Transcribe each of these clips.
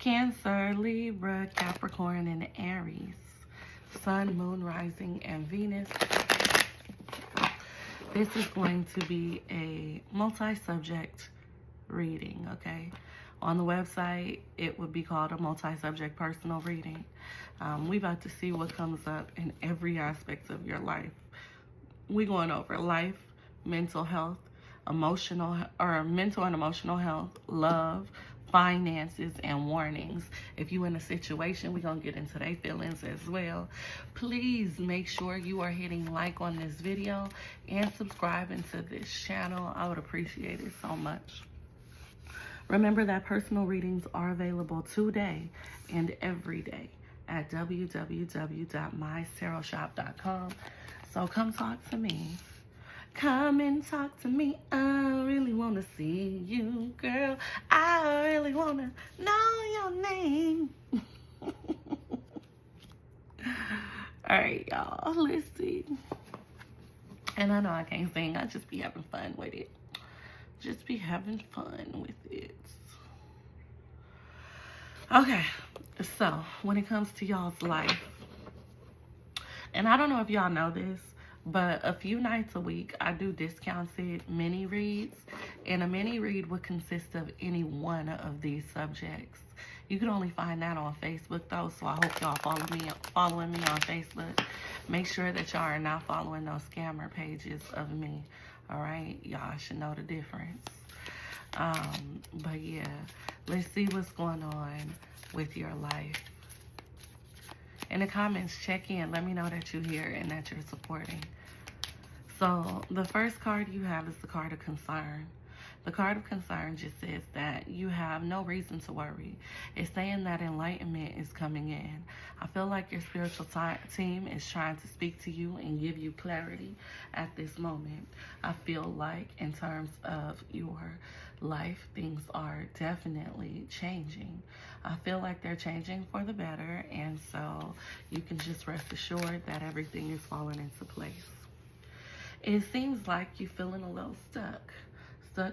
Cancer, Libra, Capricorn, and Aries. Sun, Moon, Rising, and Venus. This is going to be a multi-subject reading, okay? On the website, it would be called a multi-subject personal reading. We about to see what comes up in every aspect of your life. We're going over life, mental health, mental and emotional health, love, finances, and warnings. If you're in a situation, we're going to get into their feelings as well. Please make sure you are hitting like on this video and subscribing to this channel. I would appreciate it so much. Remember that personal readings are available today and every day at www.mytarotshop.com. So come talk to me. Come and talk to me. I really want to see you, girl. I really want to know your name. All right, y'all. Let's see. And I know I can't sing. I just be having fun with it. Just be having fun with it. Okay. So, when it comes to y'all's life, and I don't know if y'all know this, but a few nights a week, I do discounted mini reads. And a mini read would consist of any one of these subjects. You can only find that on Facebook, though, so I hope y'all following me on Facebook. Make sure that y'all are not following those scammer pages of me. All right? Y'all should know the difference. But, yeah, let's see what's going on with your life. In the comments, check in. Let me know that you're here and that you're supporting. So the first card you have is the card of concern. The card of concern just says that you have no reason to worry. It's saying that enlightenment is coming in. I feel like your spiritual team is trying to speak to you and give you clarity at this moment. I feel like in terms of your life, things are definitely changing. I feel like they're changing for the better, and so you can just rest assured that everything is falling into place. It seems like you're feeling a little stuck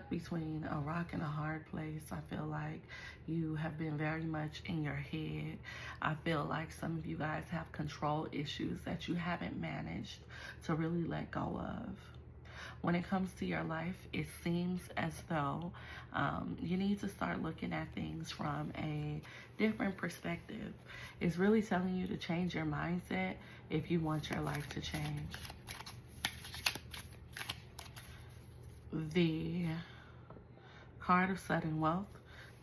between a rock and a hard place. I feel like you have been very much in your head. I feel like some of you guys have control issues that you haven't managed to really let go of. When it comes to your life, it seems as though you need to start looking at things from a different perspective. It's really telling you to change your mindset if you want your life to change. The card of sudden wealth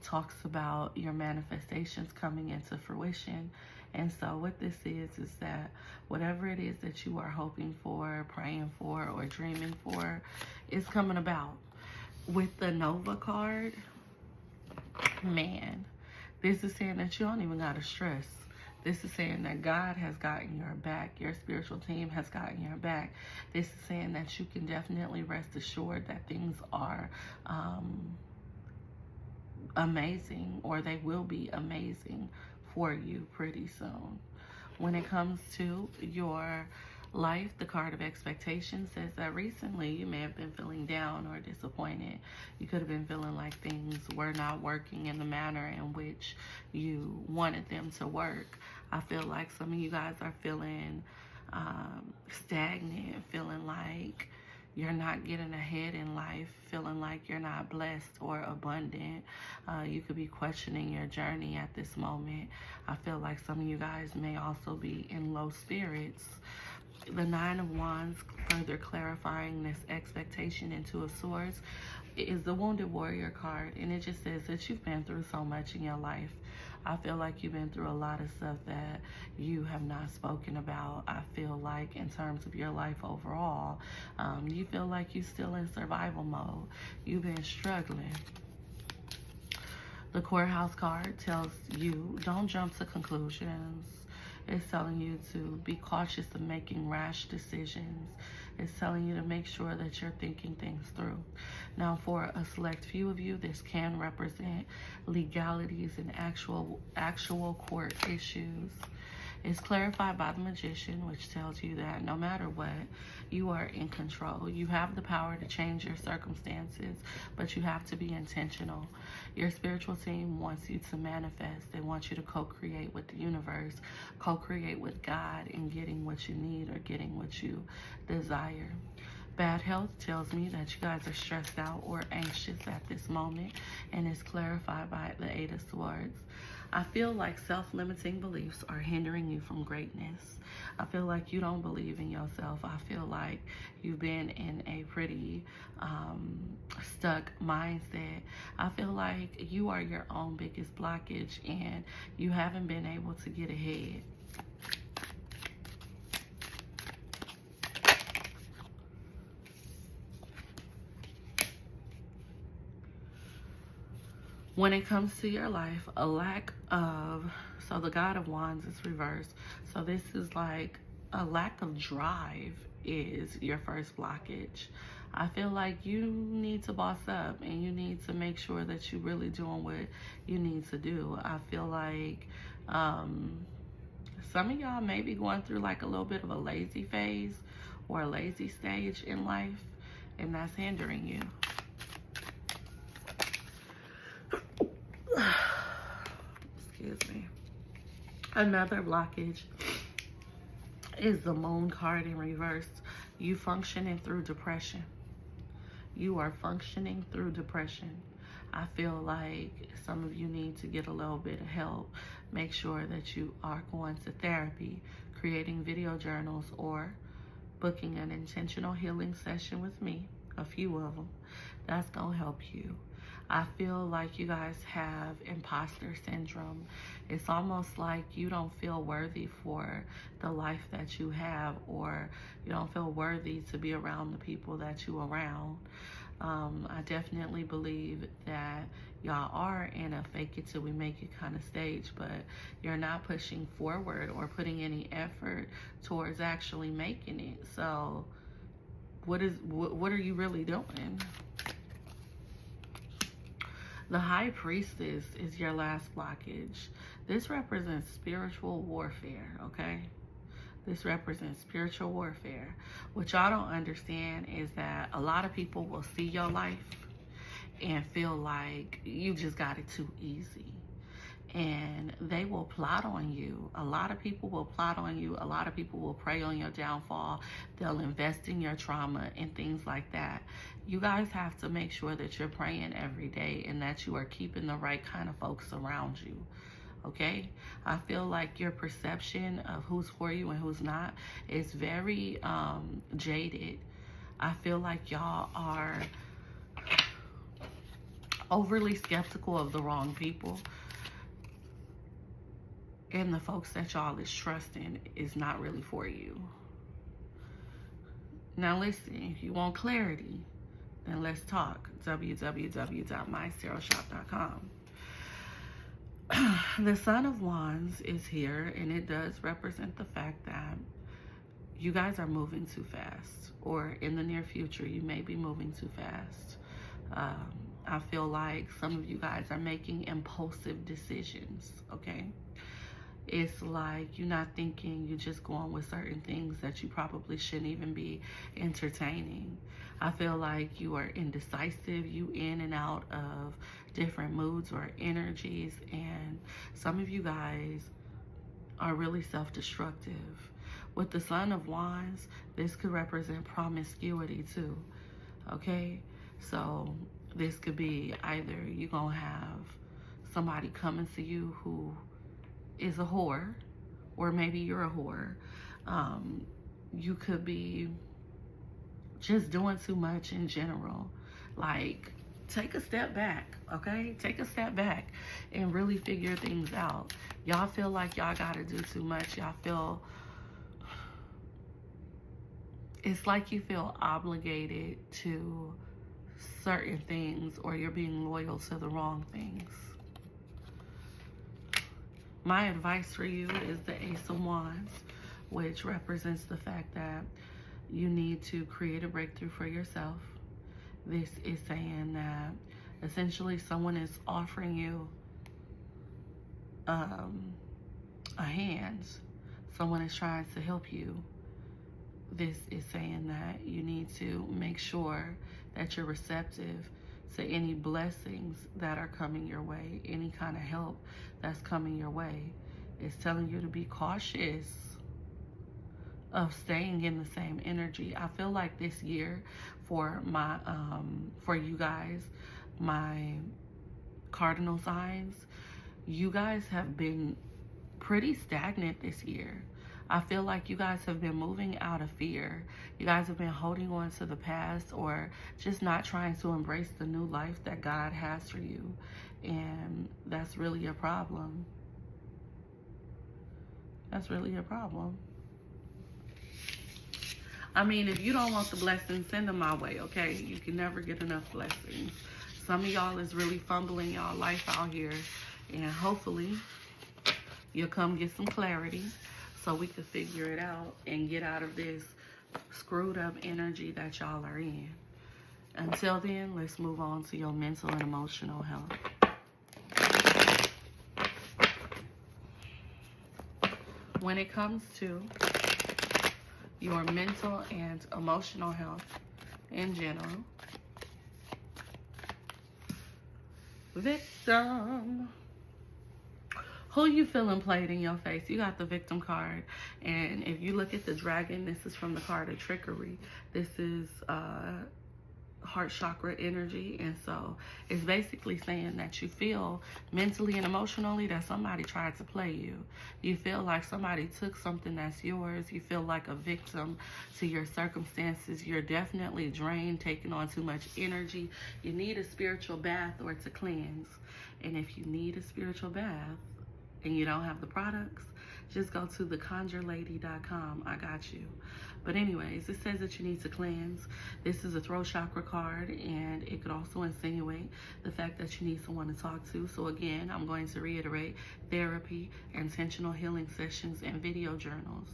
talks about your manifestations coming into fruition. And so what this is that whatever it is that you are hoping for, praying for, or dreaming for is coming about. With the Nova card, man, this is saying that you don't even got to stress. This is saying that God has gotten your back. Your spiritual team has gotten your back. This is saying that you can definitely rest assured that things are amazing, or they will be amazing for you pretty soon. When it comes to your life, the card of expectation says that recently you may have been feeling down or disappointed. You could have been feeling like things were not working in the manner in which you wanted them to work. I feel like some of you guys are feeling stagnant, feeling like you're not getting ahead in life, feeling like you're not blessed or abundant. You could be questioning your journey at this moment. I feel like some of you guys may also be in low spirits. The Nine of Wands, further clarifying this expectation and Two of Swords, is the Wounded Warrior card. And it just says that you've been through so much in your life. I feel like you've been through a lot of stuff that you have not spoken about. I feel like in terms of your life overall, you feel like you're still in survival mode. You've been struggling. The Courthouse card tells you don't jump to conclusions. It's telling you to be cautious of making rash decisions. It's telling you to make sure that you're thinking things through. Now, for a select few of you, this can represent legalities and actual court issues. It's clarified by the Magician, which tells you that no matter what, you are in control. You have the power to change your circumstances, but you have to be intentional. Your spiritual team wants you to manifest. They want you to co-create with the universe, co-create with God in getting what you need or getting what you desire. Bad health tells me that you guys are stressed out or anxious at this moment, and it's clarified by the Eight of Swords. I feel like self-limiting beliefs are hindering you from greatness. I feel like you don't believe in yourself. I feel like you've been in a pretty stuck mindset. I feel like you are your own biggest blockage and you haven't been able to get ahead. When it comes to your life, a lack of, so the God of Wands is reversed. So this is like a lack of drive is your first blockage. I feel like you need to boss up and you need to make sure that you're really doing what you need to do. I feel like some of y'all may be going through like a little bit of a lazy phase or a lazy stage in life, and that's hindering you. Excuse me. Another blockage is the Moon card in reverse. You functioning through depression. You are functioning through depression. I feel like some of you need to get a little bit of help. Make sure that you are going to therapy, creating video journals, or booking an intentional healing session with me, a few of them. That's going to help you. I feel like you guys have imposter syndrome. It's almost like you don't feel worthy for the life that you have, or you don't feel worthy to be around the people that you around. I definitely believe that y'all are in a fake it till we make it kind of stage, but you're not pushing forward or putting any effort towards actually making it. So what are you really doing? The High Priestess is your last blockage. This represents spiritual warfare, okay? This represents spiritual warfare. What y'all don't understand is that a lot of people will see your life and feel like you just got it too easy. And they will plot on you. A lot of people will plot on you. A lot of people will prey on your downfall. They'll invest in your trauma and things like that. You guys have to make sure that you're praying every day and that you are keeping the right kind of folks around you. Okay? I feel like your perception of who's for you and who's not is very jaded. I feel like y'all are overly skeptical of the wrong people. And the folks that y'all is trusting is not really for you. Now listen, if you want clarity, then let's talk. www.mytarotshop.com. The Son of Wands is here, and it does represent the fact that you guys are moving too fast, or in the near future, you may be moving too fast. I feel like some of you guys are making impulsive decisions, okay? It's like you're not thinking, you're just going with certain things that you probably shouldn't even be entertaining. I feel like you are indecisive, you in and out of different moods or energies, and some of you guys are really self-destructive. With the Son of Wands, this could represent promiscuity too, okay? So this could be either you're gonna have somebody coming to you who is a whore, or maybe you're a whore. You could be just doing too much in general. Like, take a step back, okay? Take a step back and really figure things out. Y'all feel like y'all gotta do too much. Y'all feel, it's like you feel obligated to certain things, or you're being loyal to the wrong things. My advice for you is the Ace of Wands, which represents the fact that you need to create a breakthrough for yourself. This is saying that essentially someone is offering you a hand. someone is trying to help you, this is saying that you need to make sure that you're receptive to any blessings that are coming your way, any kind of help that's coming your way. It's telling you to be cautious of staying in the same energy. I feel like this year for my for you guys, my cardinal signs, you guys have been pretty stagnant this year. I feel like you guys have been moving out of fear. You guys have been holding on to the past, or just not trying to embrace the new life that God has for you. And that's really a problem. That's really a problem. I mean, if you don't want the blessings, send them my way, okay? You can never get enough blessings. Some of y'all is really fumbling y'all life out here. And hopefully, you'll come get some clarity so we can figure it out and get out of this screwed up energy that y'all are in. Until then, let's move on to your mental and emotional health. When it comes to your mental and emotional health in general, victim. Who you feeling played in your face? You got the victim card. And if you look at the dragon, this is from the card of trickery. This is heart chakra energy. And so it's basically saying that you feel mentally and emotionally that somebody tried to play you. You feel like somebody took something that's yours. You feel like a victim to your circumstances. You're definitely drained, taking on too much energy. You need a spiritual bath or to cleanse. And if you need a spiritual bath and you don't have the products, just go to theconjurelady.com. I got you. But anyways, it says that you need to cleanse. This is a throat chakra card, and it could also insinuate the fact that you need someone to talk to. So again, I'm going to reiterate: therapy, intentional healing sessions, and video journals.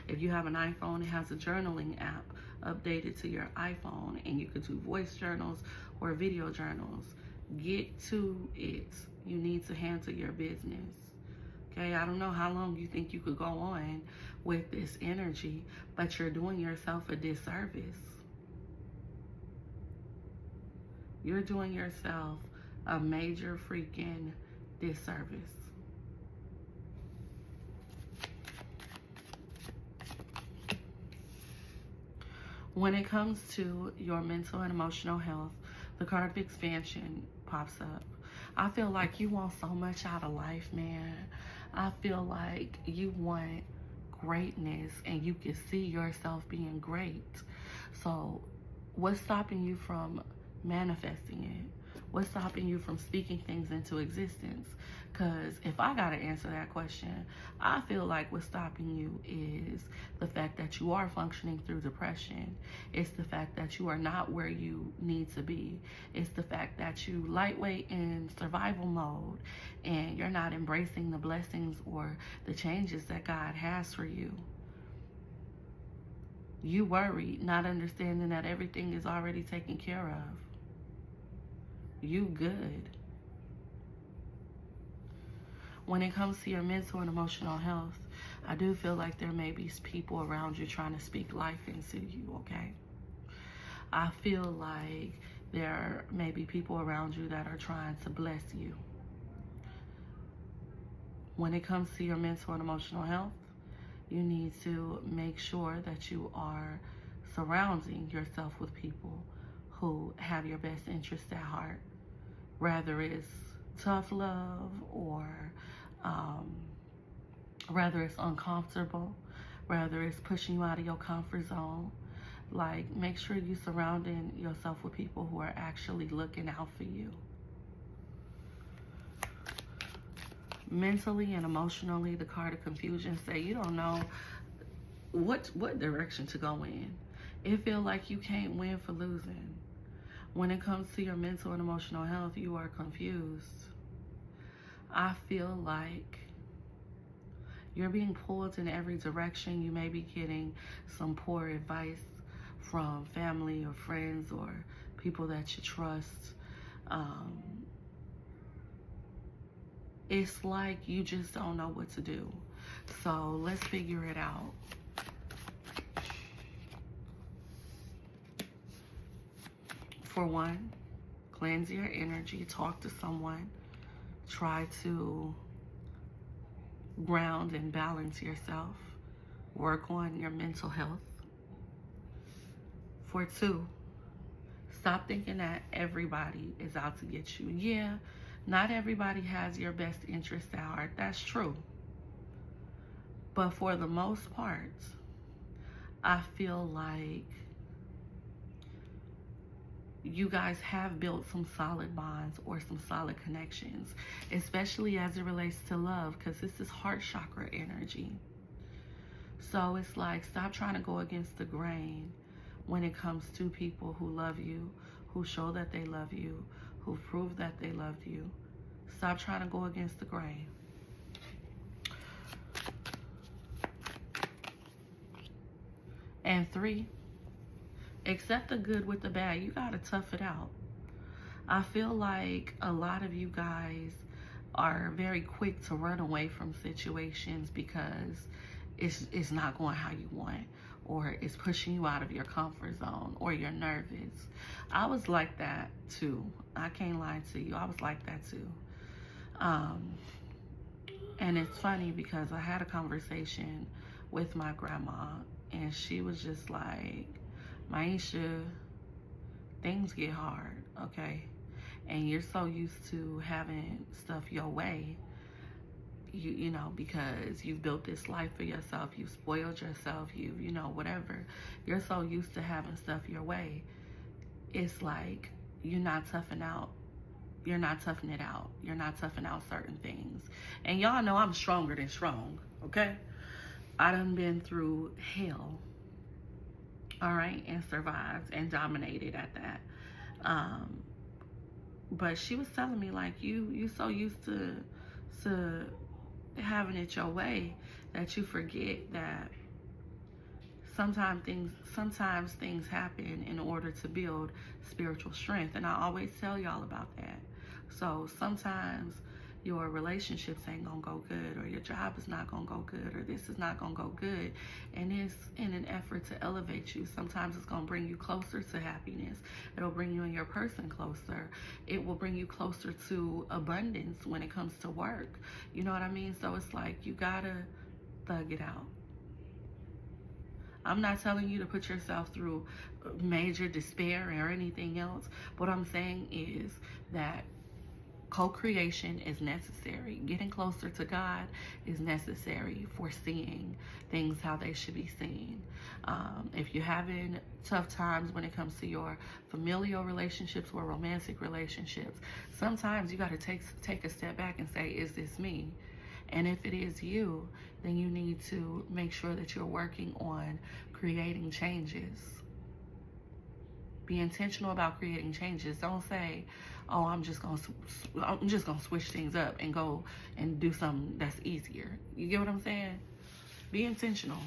If you have an iPhone, it has a journaling app updated to your iPhone, and you could do voice journals or video journals. Get to it. You need to handle your business. Okay, I don't know how long you think you could go on with this energy, but you're doing yourself a disservice. You're doing yourself a major freaking disservice. When it comes to your mental and emotional health, the card of expansion pops up. I feel like you want so much out of life, man. I feel like you want greatness and you can see yourself being great. So what's stopping you from manifesting it? What's stopping you from speaking things into existence? Because if I got to answer that question, I feel like what's stopping you is the fact that you are functioning through depression. It's the fact that you are not where you need to be. It's the fact that you lightweight in survival mode and you're not embracing the blessings or the changes that God has for you. You worry, not understanding that everything is already taken care of. You good. When it comes to your mental and emotional health, I do feel like there may be people around you trying to speak life into you, okay? I feel like there may be people around you that are trying to bless you. When it comes to your mental and emotional health, you need to make sure that you are surrounding yourself with people who have your best interest at heart, whether it's tough love or whether it's uncomfortable, whether it's pushing you out of your comfort zone. Like, make sure you're surrounding yourself with people who are actually looking out for you. Mentally and emotionally, the card of confusion say you don't know what direction to go in. It feels like you can't win for losing. When it comes to your mental and emotional health, you are confused. I feel like you're being pulled in every direction. You may be getting some poor advice from family or friends or people that you trust. it's like you just don't know what to do. So let's figure it out. For one, cleanse your energy, talk to someone, try to ground and balance yourself, work on your mental health. For two, stop thinking that everybody is out to get you. Yeah, not everybody has your best interest at heart. That's true. But for the most part, I feel like you guys have built some solid bonds or some solid connections, especially as it relates to love, because this is heart chakra energy. So it's like, stop trying to go against the grain when it comes to people who love you, who show that they love you, who prove that they loved you. Stop trying to go against the grain. And three, accept the good with the bad. You gotta tough it out. I feel like a lot of you guys are very quick to run away from situations because it's not going how you want, or it's pushing you out of your comfort zone, or you're nervous. I was like that too. I can't lie to you. I was like that too. And it's funny because I had a conversation with my grandma, and she was just like, Maisha, things get hard, okay? And you're so used to having stuff your way, you know, because you've built this life for yourself, you've spoiled yourself, you know, whatever. You're so used to having stuff your way. It's like you're not toughing out. You're not toughing it out. You're not toughing out certain things. And y'all know I'm stronger than strong, okay? I done been through hell, all right, and survived and dominated at that. But she was telling me, like, you so used to having it your way that you forget that sometimes things happen in order to build spiritual strength. And I always tell y'all about that. So sometimes your relationships ain't gonna go good, or your job is not gonna go good, or this is not gonna go good, and it's in an effort to elevate you. Sometimes it's gonna bring you closer to happiness. It'll bring you and your person closer. It will bring you closer to abundance when it comes to work. You know what I mean? So it's like, you gotta thug it out. I'm not telling you to put yourself through major despair or anything else. What I'm saying is that co-creation is necessary. Getting closer to God is necessary for seeing things how they should be seen. If you're having tough times when it comes to your familial relationships or romantic relationships, sometimes you got to take a step back and say, is this me? And if it is you, then you need to make sure that you're working on creating changes. Be intentional about creating changes. Don't say, oh, I'm just gonna switch things up and go and do something that's easier. You get what I'm saying? Be intentional.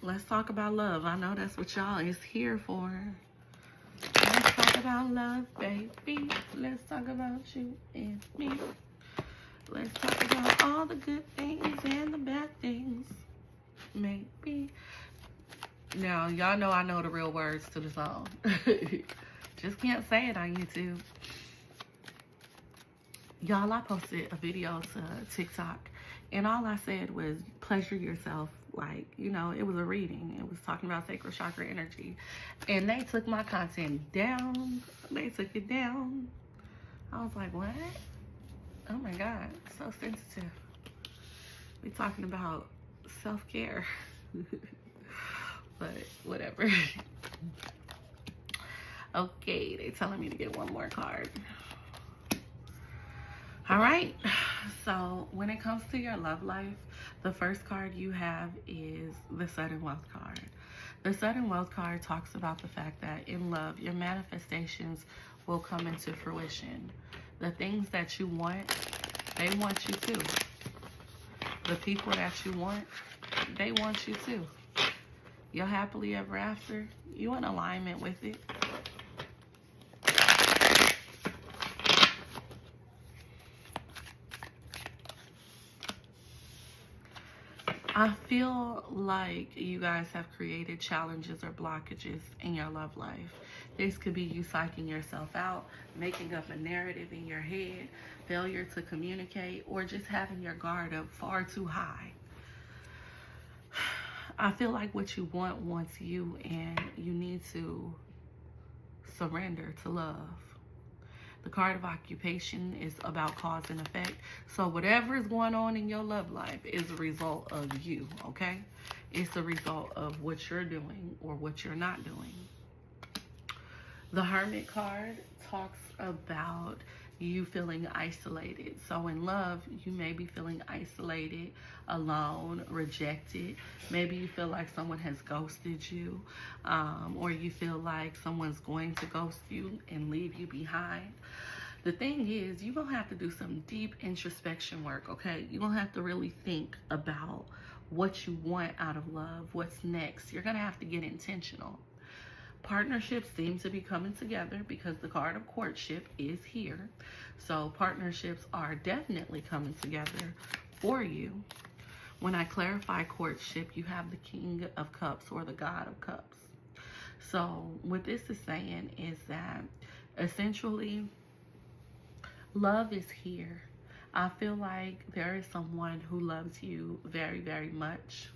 Let's talk about love. I know that's what y'all is here for. Let's talk about love, baby. Let's talk about you and me. Let's talk about all the good things and the bad things. Maybe. Now, y'all know I know the real words to the song. Just can't say it on YouTube. Y'all, I posted a video to TikTok, and all I said was pleasure yourself. Like, you know, it was a reading. It was talking about sacral chakra energy. And they took my content down. They took it down. I was like, what? Oh my God, so sensitive. We talking about self-care. But whatever. Okay, they're telling me to get one more card. All right, so when it comes to your love life, the first card you have is the Sudden Wealth card. The Sudden Wealth card talks about the fact that in love, your manifestations will come into fruition. The things that you want, they want you too. The people that you want, they want you too. Your happily ever after, you in alignment with it. I feel like you guys have created challenges or blockages in your love life. This could be you psyching yourself out, making up a narrative in your head, failure to communicate, or just having your guard up far too high. I feel like what you want wants you, and you need to surrender to love. The card of occupation is about cause and effect. So whatever is going on in your love life is a result of you, okay? It's a result of what you're doing or what you're not doing. The Hermit card talks about you feeling isolated. So in love, you may be feeling isolated, alone, rejected. Maybe you feel like someone has ghosted you, or you feel like someone's going to ghost you and leave you behind. The thing is, you're going to have to do some deep introspection work, okay? You're going to have to really think about what you want out of love, what's next. You're going to have to get intentional. Partnerships seem to be coming together because the card of courtship is here. So partnerships are definitely coming together for you. When I clarify courtship, you have the King of Cups or the God of Cups. So what this is saying is that essentially love is here. I feel like there is someone who loves you very, very much.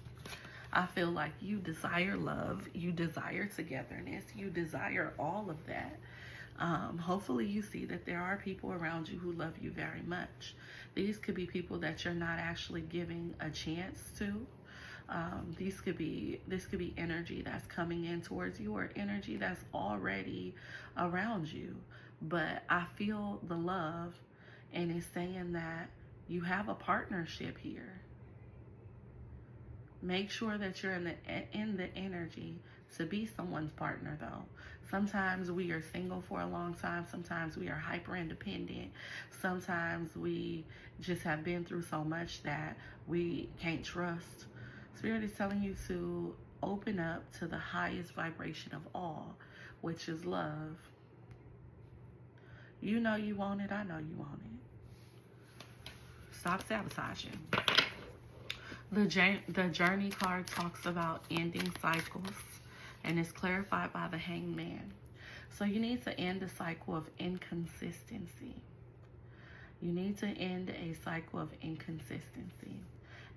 I feel like you desire love, you desire togetherness, you desire all of that. Hopefully you see that there are people around you who love you very much. These could be people that you're not actually giving a chance to. This could be energy that's coming in towards you, or energy that's already around you. But I feel the love, and it's saying that you have a partnership here. Make sure that you're in the energy to be someone's partner, though. Sometimes we are single for a long time. Sometimes we are hyper independent. Sometimes we just have been through so much that we can't trust. Spirit is telling you to open up to the highest vibration of all, which is love. You know you want it. I know you want it. Stop sabotaging. The Journey card talks about ending cycles, and is clarified by the Hangman. So you need to end a cycle of inconsistency. You need to end a cycle of inconsistency.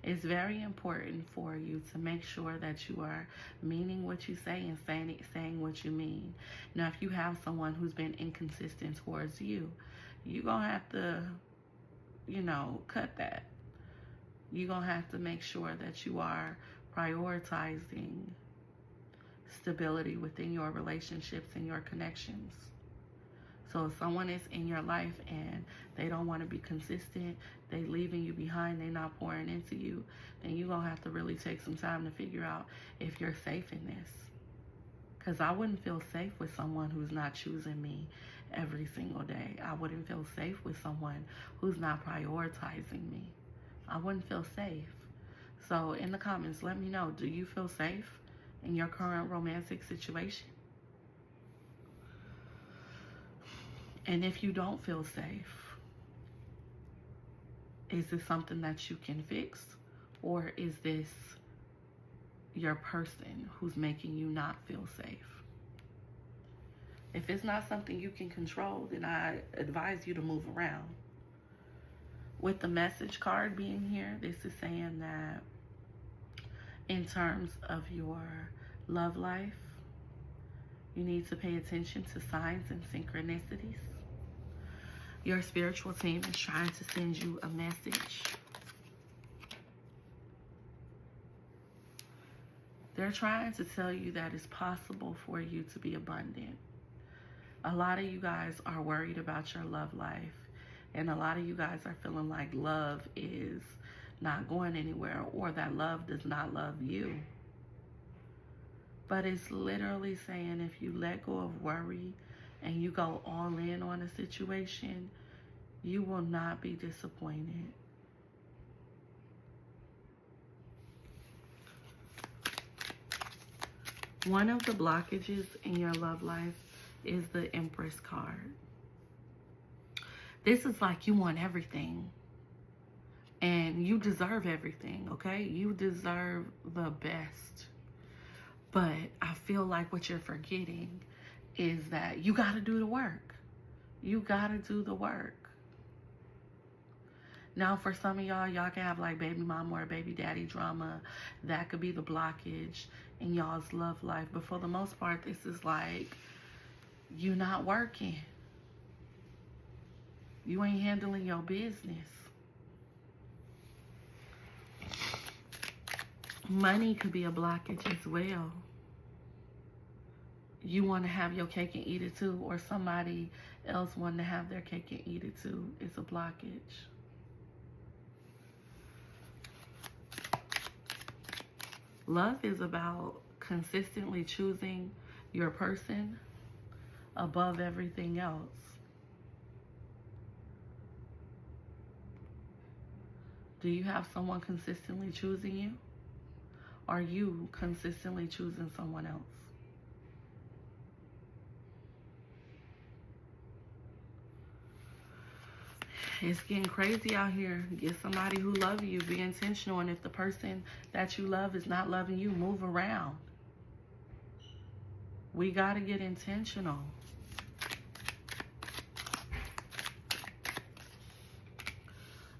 It's very important for you to make sure that you are meaning what you say and saying what you mean. Now, if you have someone who's been inconsistent towards you, you're going to have to, cut that. You're going to have to make sure that you are prioritizing stability within your relationships and your connections. So if someone is in your life and they don't want to be consistent, they leaving you behind, they not pouring into you, then you're going to have to really take some time to figure out if you're safe in this. Because I wouldn't feel safe with someone who's not choosing me every single day. I wouldn't feel safe with someone who's not prioritizing me. I wouldn't feel safe. So in the comments, let me know, do you feel safe in your current romantic situation? And if you don't feel safe, is this something that you can fix? Or is this your person who's making you not feel safe? If it's not something you can control, then I advise you to move around. With the Message card being here, this is saying that in terms of your love life, you need to pay attention to signs and synchronicities. Your spiritual team is trying to send you a message. They're trying to tell you that it's possible for you to be abundant. A lot of you guys are worried about your love life. And a lot of you guys are feeling like love is not going anywhere, or that love does not love you. But it's literally saying if you let go of worry and you go all in on a situation, you will not be disappointed. One of the blockages in your love life is the Empress card. This is like you want everything, And you deserve everything, okay? You deserve the best. But I feel like what you're forgetting is that you got to do the work. You got to do the work. Now, for some of y'all, y'all can have like baby mama or baby daddy drama. That could be the blockage in y'all's love life. But for the most part, this is like, you not working. You ain't handling your business. Money could be a blockage as well. You want to have your cake and eat it too, or somebody else wanting to have their cake and eat it too. It's a blockage. Love is about consistently choosing your person above everything else. Do you have someone consistently choosing you? Are you consistently choosing someone else? It's getting crazy out here. Get somebody who loves you. Be intentional. And if the person that you love is not loving you, move around. We got to get intentional.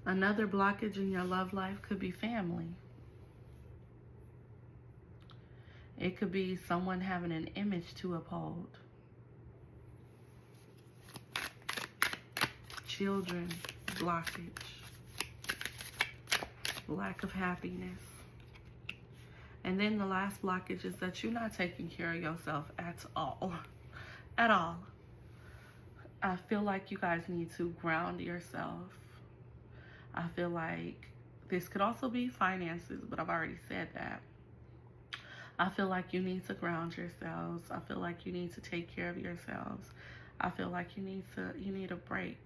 Another blockage in your love life could be family. It could be someone having an image to uphold. Children, blockage, lack of happiness. And then the last blockage is that you're not taking care of yourself at all. At all. I feel like you guys need to ground yourself. I feel like this could also be finances, but I've already said that. I feel like you need to ground yourselves. I feel like you need to take care of yourselves. I feel like you need a break.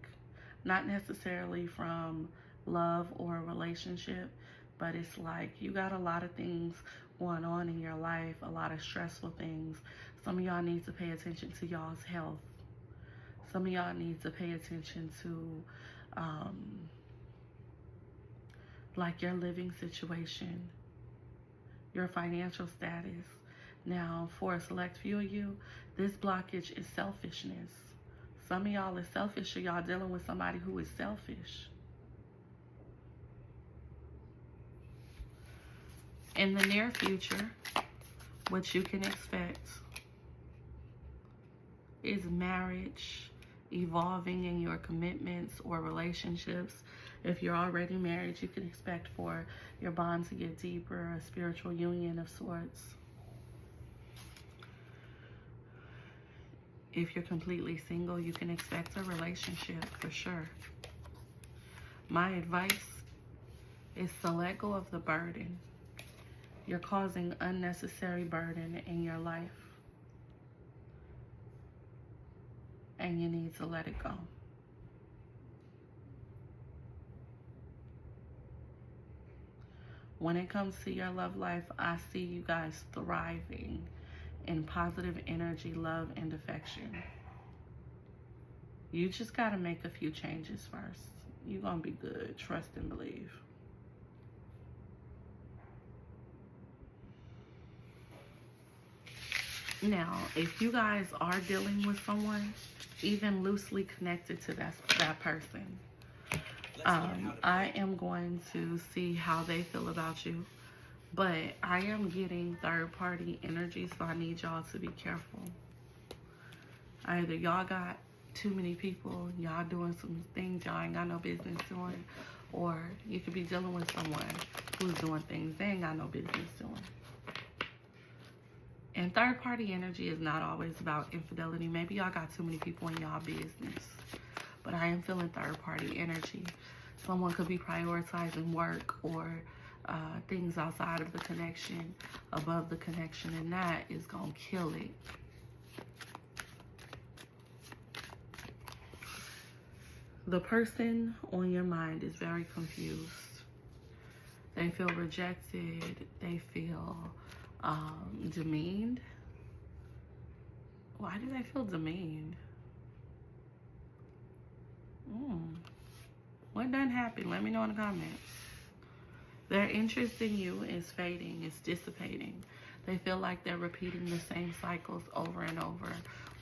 Not necessarily from love or a relationship, but it's like you got a lot of things going on in your life, a lot of stressful things. Some of y'all need to pay attention to y'all's health. Some of y'all need to pay attention to like your living situation, your financial status. Now, for a select few of you, this blockage is selfishness. Some of y'all is selfish, or y'all dealing with somebody who is selfish. In the near future, what you can expect is marriage, evolving in your commitments or relationships. If you're already married, you can expect for your bond to get deeper, a spiritual union of sorts. If you're completely single, you can expect a relationship for sure. My advice is to let go of the burden. You're causing unnecessary burden in your life. And you need to let it go. When it comes to your love life, I see you guys thriving in positive energy, love, and affection. You just got to make a few changes first. You're going to be good. Trust and believe. Now, if you guys are dealing with someone, even loosely connected to that person, I am going to see how they feel about you. But I am getting third-party energy, so I need y'all to be careful. Either y'all got too many people, y'all doing some things y'all ain't got no business doing, or you could be dealing with someone who's doing things they ain't got no business doing. And third-party energy is not always about infidelity. Maybe y'all got too many people in y'all business. But I am feeling third-party energy. Someone could be prioritizing work or things outside of the connection, above the connection, and that is going to kill it. The person on your mind is very confused. They feel rejected. They feel demeaned. Why do they feel demeaned? What done happened? Let me know in the comments. Their interest in you is fading, it's dissipating. They feel like they're repeating the same cycles over and over,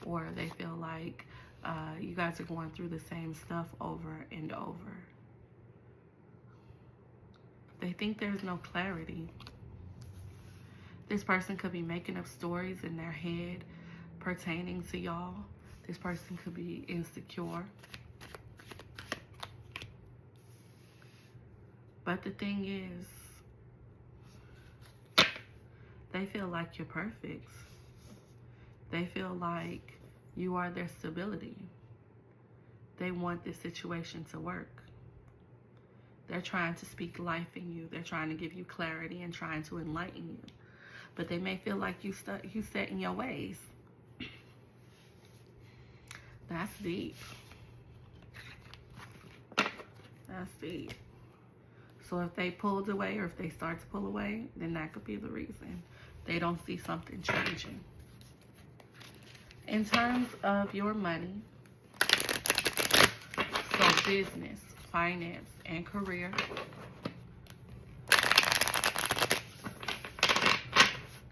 or they feel like you guys are going through the same stuff over and over. They think there's no clarity. This person could be making up stories in their head pertaining to y'all. This person could be insecure. But the thing is, they feel like you're perfect. They feel like you are their stability. They want this situation to work. They're trying to speak life in you. They're trying to give you clarity and trying to enlighten you. But they may feel like you set in your ways. That's deep. That's deep. So if they pulled away or if they start to pull away, then that could be the reason. They don't see something changing. In terms of your money, so business, finance, and career,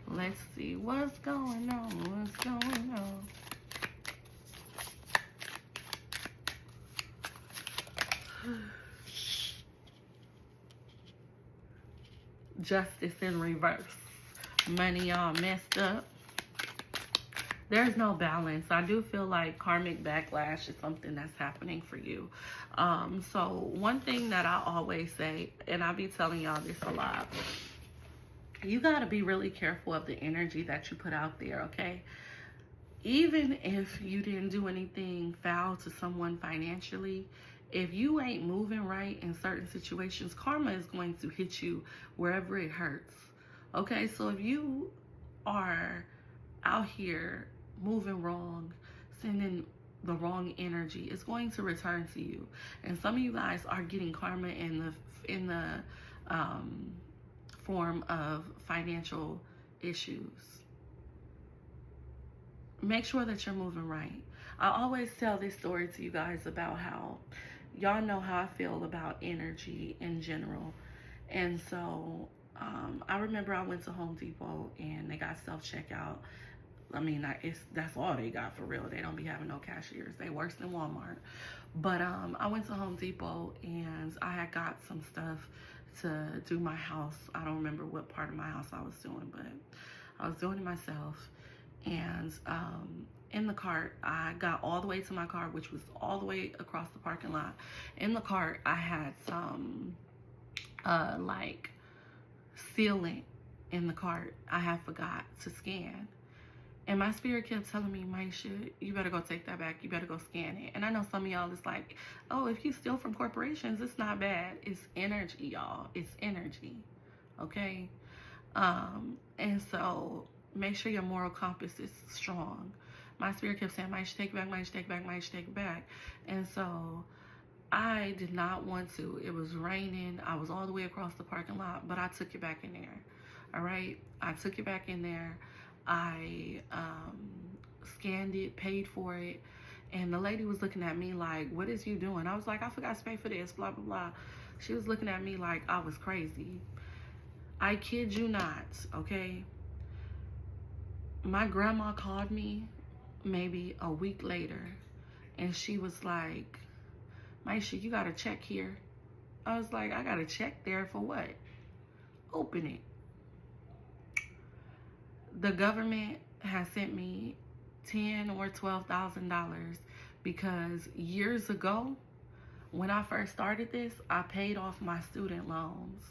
let's see what's going on, what's going on. Justice in reverse. Money all messed up. There's no balance. I do feel like karmic backlash is something that's happening for you. So one thing that I always say, and I'll be telling y'all this a lot, you got to be really careful of the energy that you put out there, okay? Even if you didn't do anything foul to someone financially, if you ain't moving right in certain situations, karma is going to hit you wherever it hurts. Okay, so if you are out here moving wrong, sending the wrong energy, it's going to return to you. And some of you guys are getting karma in the form of financial issues. Make sure that you're moving right. I always tell this story to you guys about how y'all know how I feel about energy in general. And so I remember I went to Home Depot and they got self-checkout. I mean, that's all they got for real. They don't be having no cashiers. They worse than Walmart. But I went to Home Depot and I had got some stuff to do my house. I don't remember what part of my house I was doing, but I was doing it myself. And in the cart, I got all the way to my car, which was all the way across the parking lot. In the cart, I had some like sealant in the cart I had forgot to scan. And my spirit kept telling me, Maisha, you better go take that back. You better go scan it. And I know some of y'all is like, oh, if you steal from corporations, it's not bad. It's energy, y'all. It's energy. Okay? And so make sure your moral compass is strong. My spirit kept saying, Maisha, take it back, Maisha, take it back, Maisha, take it back. And so I did not want to. It was raining. I was all the way across the parking lot, but I took it back in there. All right? I took it back in there. I scanned it, paid for it, and the lady was looking at me like, what is you doing? I was like, I forgot to pay for this, blah, blah, blah. She was looking at me like I was crazy. I kid you not, okay? My grandma called me maybe a week later, and she was like, Maisha, you got a check here. I was like, I got a check there for what? Open it. The government has sent me $10,000 or $12,000 because years ago, when I first started this, I paid off my student loans.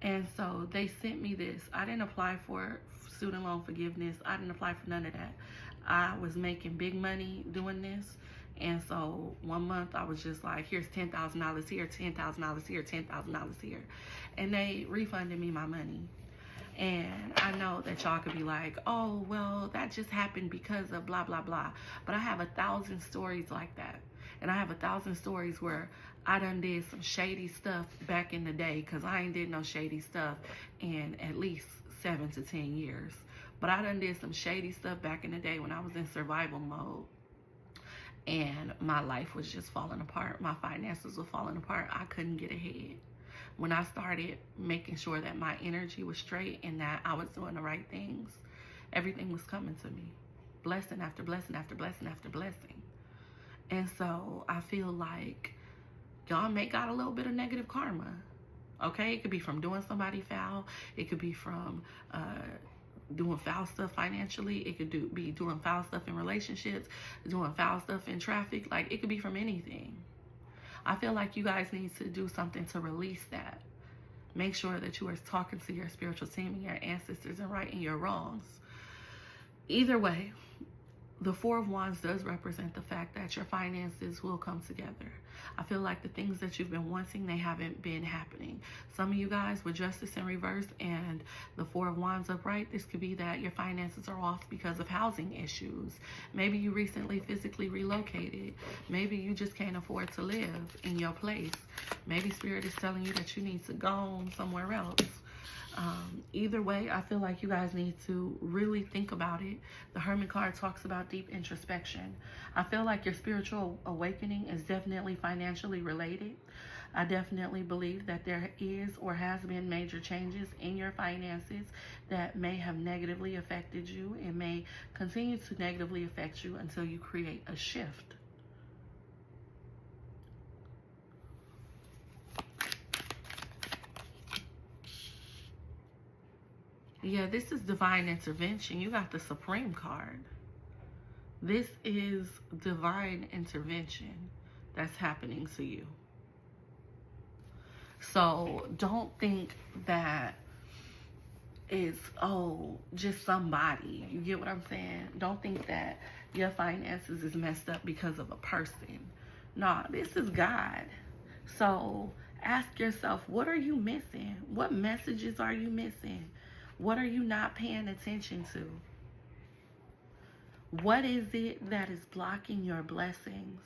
And so they sent me this. I didn't apply for student loan forgiveness. I didn't apply for none of that. I was making big money doing this. And so one month I was just like, here's $10,000 here, $10,000 here, $10,000 here. And they refunded me my money. And I know that y'all could be like, oh, well, that just happened because of blah, blah, blah. But I have 1,000 stories like that. And I have 1,000 stories where I done did some shady stuff back in the day, because I ain't did no shady stuff in at least 7 to 10 years. But I done did some shady stuff back in the day when I was in survival mode. and my life was just falling apart. My finances were falling apart. I couldn't get ahead. When I started making sure that my energy was straight and that I was doing the right things, everything was coming to me. Blessing after blessing after blessing after blessing. And so I feel like y'all may got a little bit of negative karma. Okay? It could be from doing somebody foul. It could be from doing foul stuff financially. It could be doing foul stuff in relationships, doing foul stuff in traffic. Like, it could be from anything. I feel like you guys need to do something to release that. Make sure that you are talking to your spiritual team and your ancestors and righting your wrongs. Either way, the Four of Wands does represent the fact that your finances will come together. I feel like the things that you've been wanting, they haven't been happening. Some of you guys with Justice in reverse and the Four of Wands upright, this could be that your finances are off because of housing issues. Maybe you recently physically relocated. Maybe you just can't afford to live in your place. Maybe Spirit is telling you that you need to go somewhere else. Either way, I feel like you guys need to really think about it. The Hermit card talks about deep introspection. I feel like your spiritual awakening is definitely financially related. I definitely believe that there is or has been major changes in your finances that may have negatively affected you and may continue to negatively affect you until you create a shift. Yeah, this is divine intervention. You got the Supreme card. This is divine intervention that's happening to you. So don't think that it's, oh, just somebody. You get what I'm saying? Don't think that your finances is messed up because of a person. No, this is God. So ask yourself, what are you missing? What messages are you missing? What are you not paying attention to? What is it that is blocking your blessings?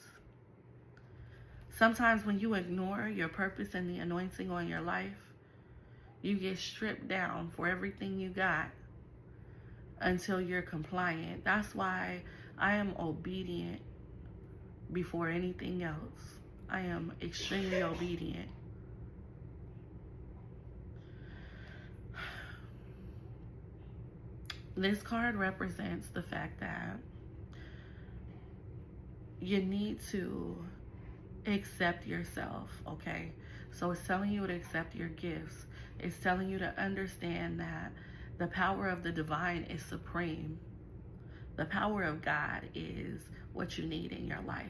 Sometimes when you ignore your purpose and the anointing on your life, you get stripped down for everything you got until you're compliant. That's why I am obedient before anything else. I am extremely obedient. This card represents the fact that you need to accept yourself, okay? So it's telling you to accept your gifts. It's telling you to understand that the power of the divine is supreme. The power of God is what you need in your life.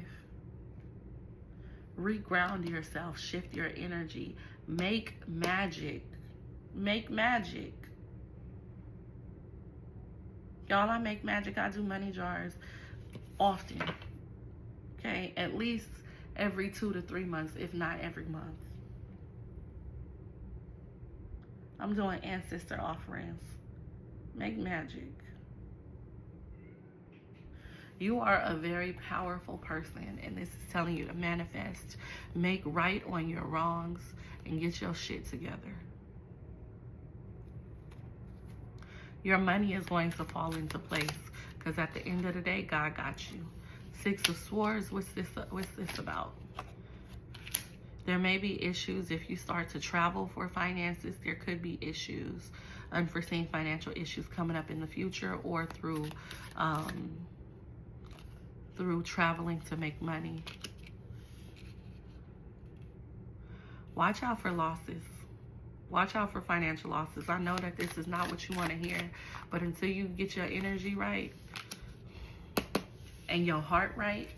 Reground yourself, shift your energy, make magic. Make magic. Y'all, I make magic. I do money jars often. Okay? At least every 2 to 3 months, if not every month. I'm doing ancestor offerings. Make magic. You are a very powerful person, and this is telling you to manifest, make right on your wrongs, and get your shit together. Your money is going to fall into place because at the end of the day, God got you. 6 of Swords, what's this about? There may be issues if you start to travel for finances. There could be issues, unforeseen financial issues coming up in the future, or through traveling to make money. Watch out for losses. Watch out for financial losses. I know that this is not what you want to hear, but until you get your energy right and your heart right,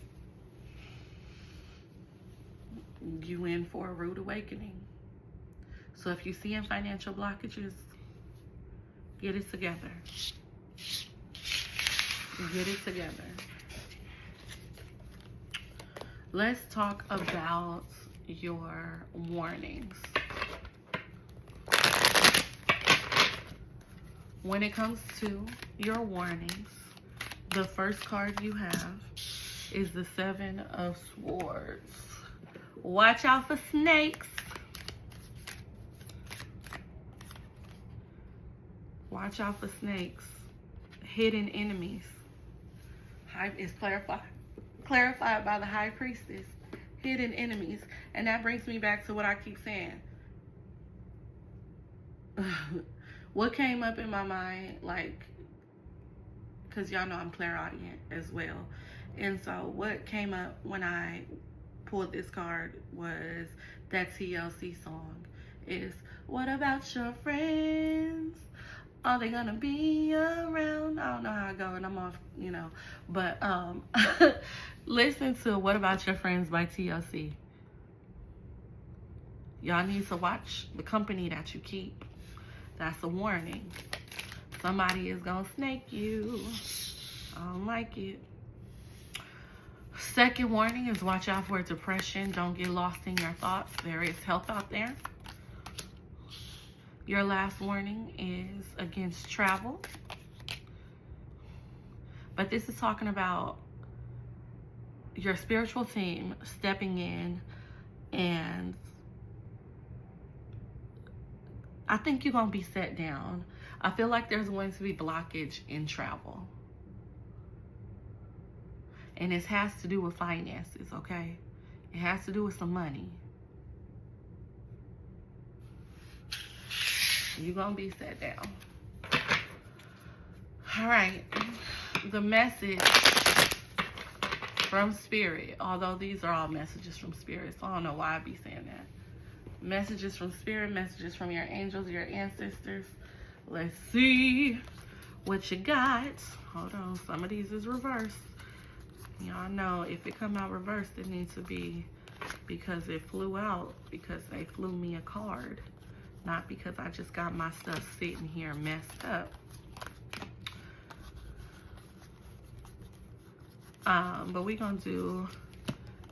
you in for a rude awakening. So if you see in financial blockages, get it together. Get it together. Let's talk about your warnings. When it comes to your warnings, the first card you have is the 7 of Swords. Watch out for snakes. Watch out for snakes. Hidden enemies. It's clarified. clarified by the High Priestess. Hidden enemies. And that brings me back to what I keep saying. What came up in my mind, like, because y'all know I'm clairaudient as well. And so what came up when I pulled this card was that TLC song. Is, what about your friends? Are they gonna be around? I don't know how I go, and I'm off, you know. But listen to What About Your Friends by TLC. Y'all need to watch the company that you keep. That's a warning. Somebody is gonna snake you. I don't like it. Second warning is watch out for depression. Don't get lost in your thoughts. There is help out there. Your last warning is against travel. But this is talking about your spiritual team stepping in, and I think you're going to be set down. I feel like there's going to be blockage in travel. And it has to do with finances, okay? It has to do with some money. You're going to be set down. All right. The message from Spirit, although these are all messages from Spirit, so I don't know why I be saying that. Messages from Spirit, messages from your angels, your ancestors. Let's see what you got. Hold on. Some of these is reversed. Y'all know if it come out reversed, it needs to be because it flew out, because they flew me a card. Not because I just got my stuff sitting here messed up. But we're going to do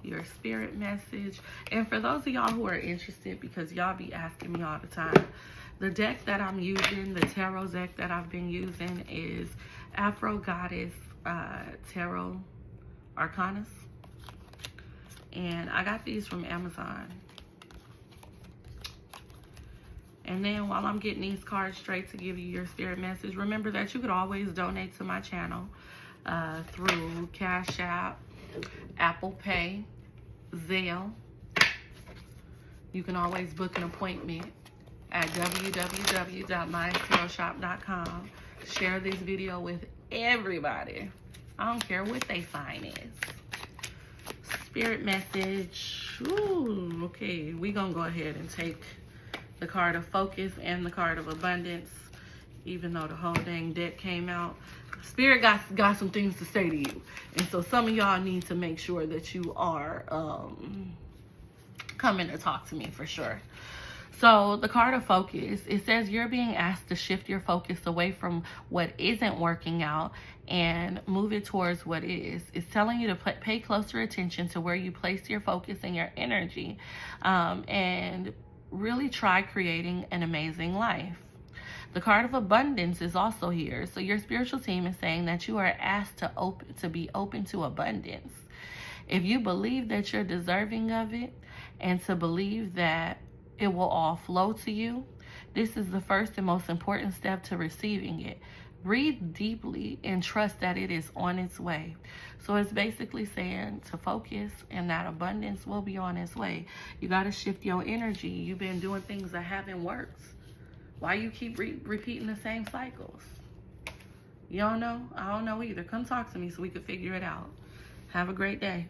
your spirit message. And for those of y'all who are interested, because y'all be asking me all the time, the deck that I'm using, the tarot deck that I've been using is Afro Goddess Tarot Arcanas. And I got these from Amazon. And then while I'm getting these cards straight to give you your spirit message, remember that you could always donate to my channel through Cash App, Apple Pay, Zelle. You can always book an appointment at www.mytarotshop.com. Share this video with everybody. I don't care what they sign is. Spirit message. Ooh, okay, we're going to go ahead and take the card of focus and the card of abundance, even though the whole dang deck came out. Spirit got some things to say to you, and so some of y'all need to make sure that you are coming to talk to me for sure. So the card of focus, it says you're being asked to shift your focus away from what isn't working out and move it towards what is. It's telling you to pay closer attention to where you place your focus and your energy, and really try creating an amazing life. The card of abundance is also here. So your spiritual team is saying that you are asked to be open to abundance. If you believe that you're deserving of it, and to believe that it will all flow to you, this is the first and most important step to receiving it. Breathe deeply and trust that it is on its way. So it's basically saying to focus, and that abundance will be on its way. You got to shift your energy. You've been doing things that haven't worked. Why you keep repeating the same cycles? You don't know? I don't know either. Come talk to me so we can figure it out. Have a great day.